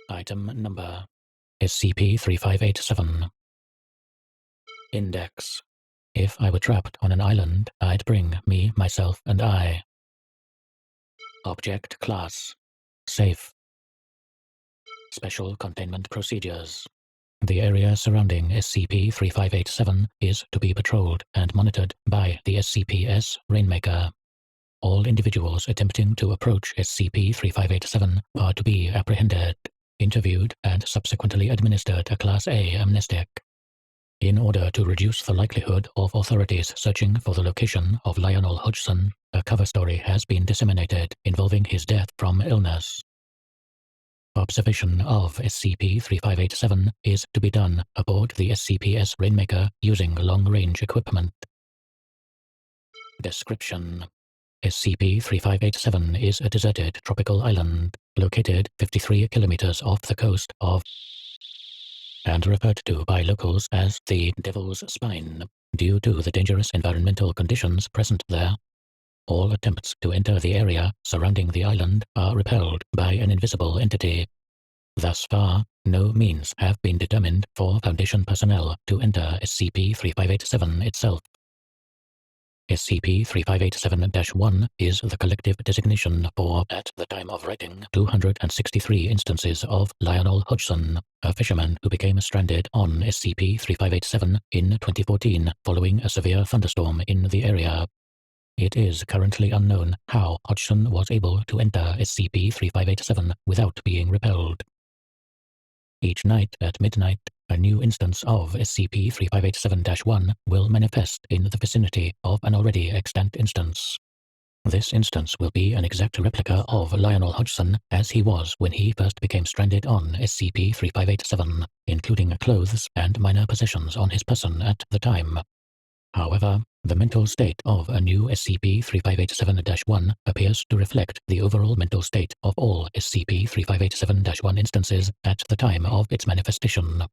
Item number SCP-3587. Index. If I were trapped on an island, I'd bring me, myself, and I. Object Class. Safe. Special Containment Procedures. The area surrounding SCP-3587 is to be patrolled and monitored by the SCP-S Rainmaker. All individuals attempting to approach SCP-3587 are to be apprehended, interviewed, and subsequently administered a Class A amnestic. In order to reduce the likelihood of authorities searching for the location of Lionel Hodgson, a cover story has been disseminated involving his death from illness. Observation of SCP-3587 is to be done aboard the SCP-S Rainmaker using long-range equipment. Description: SCP-3587 is a deserted tropical island, located 53 kilometers off the coast of and referred to by locals as the Devil's Spine, due to the dangerous environmental conditions present there. All attempts to enter the area surrounding the island are repelled by an invisible entity. Thus far, no means have been determined for Foundation personnel to enter SCP-3587 itself. SCP-3587-1 is the collective designation for, at the time of writing, 263 instances of Lionel Hodgson, a fisherman who became stranded on SCP-3587 in 2014 following a severe thunderstorm in the area. It is currently unknown how Hodgson was able to enter SCP-3587 without being repelled. Each night at midnight, a new instance of SCP-3587-1 will manifest in the vicinity of an already extant instance. This instance will be an exact replica of Lionel Hodgson as he was when he first became stranded on SCP-3587, including clothes and minor possessions on his person at the time. However, the mental state of a new SCP-3587-1 appears to reflect the overall mental state of all SCP-3587-1 instances at the time of its manifestation.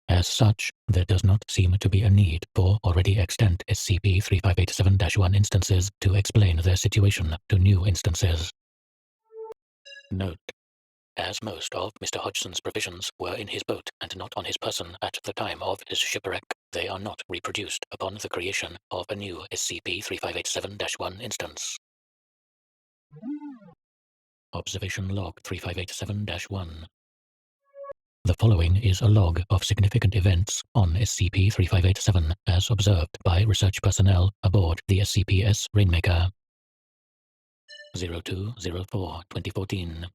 As such, there does not seem to be a need for already extant SCP-3587-1 instances to explain their situation to new instances. Note: as most of Mr. Hodgson's provisions were in his boat and not on his person at the time of his shipwreck, they are not reproduced upon the creation of a new SCP-3587-1 instance. Observation Log 3587-1. The following is a log of significant events on SCP-3587 as observed by research personnel aboard the SCP-S Rainmaker. 02/04/2014.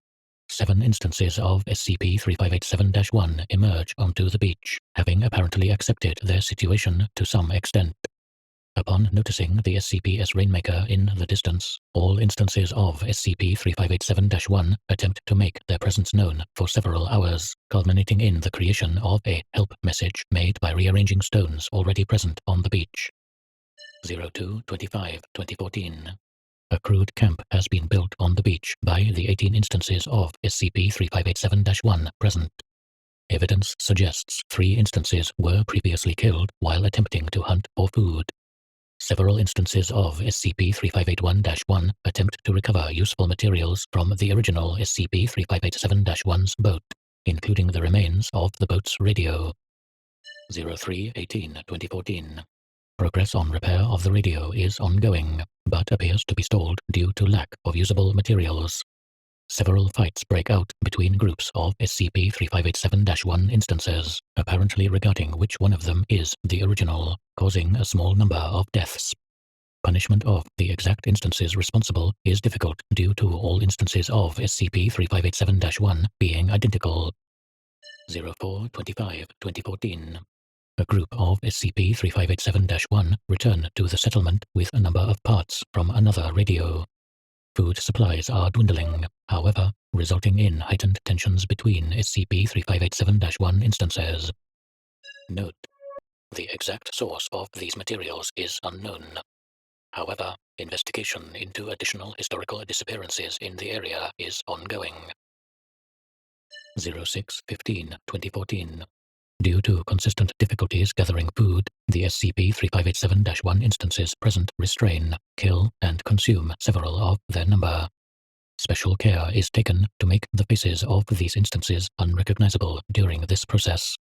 7 instances of SCP-3587-1 emerge onto the beach, having apparently accepted their situation to some extent. Upon noticing the SCP-S Rainmaker in the distance, all instances of SCP-3587-1 attempt to make their presence known for several hours, culminating in the creation of a help message made by rearranging stones already present on the beach. 02/25/2014. A crude camp has been built on the beach by the 18 instances of SCP-3587-1 present. Evidence suggests 3 instances were previously killed while attempting to hunt for food. Several instances of SCP-3581-1 attempt to recover useful materials from the original SCP-3587-1's boat, including the remains of the boat's radio. 03/18/2014. Progress on repair of the radio is ongoing, but appears to be stalled due to lack of usable materials. Several fights break out between groups of SCP-3587-1 instances, apparently regarding which one of them is the original, causing a small number of deaths. Punishment of the exact instances responsible is difficult due to all instances of SCP-3587-1 being identical. 04/25/2014. A group of SCP-3587-1 return to the settlement with a number of parts from another radio. Food supplies are dwindling, however, resulting in heightened tensions between SCP-3587-1 instances. Note: the exact source of these materials is unknown. However, investigation into additional historical disappearances in the area is ongoing. 06/15/2014. Due to consistent difficulties gathering food, the SCP-3587-1 instances present restrain, kill, and consume several of their number. Special care is taken to make the faces of these instances unrecognizable during this process.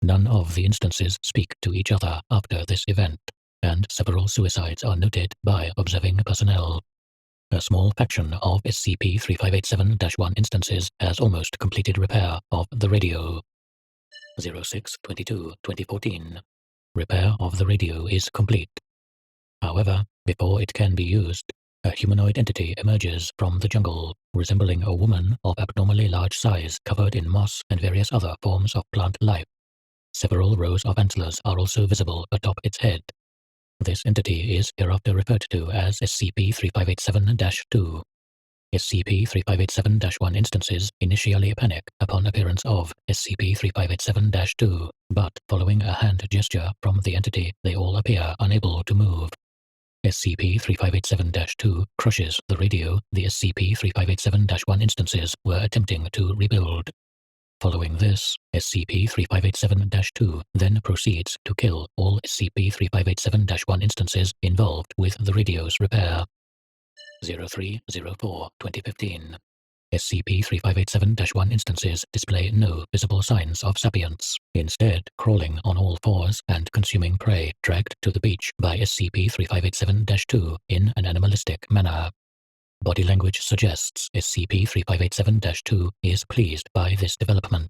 None of the instances speak to each other after this event, and several suicides are noted by observing personnel. A small faction of SCP-3587-1 instances has almost completed repair of the radio. 06-22-2014. Repair of the radio is complete. However, before it can be used, a humanoid entity emerges from the jungle, resembling a woman of abnormally large size covered in moss and various other forms of plant life. Several rows of antlers are also visible atop its head. This entity is hereafter referred to as SCP-3587-2. SCP-3587-1 instances initially panic upon appearance of SCP-3587-2, but following a hand gesture from the entity, they all appear unable to move. SCP-3587-2 crushes the radio the SCP-3587-1 instances were attempting to rebuild. Following this, SCP-3587-2 then proceeds to kill all SCP-3587-1 instances involved with the radio's repair. 03-04-2015. SCP-3587-1 instances display no visible signs of sapience, instead crawling on all fours and consuming prey dragged to the beach by SCP-3587-2 in an animalistic manner. Body language suggests SCP-3587-2 is pleased by this development.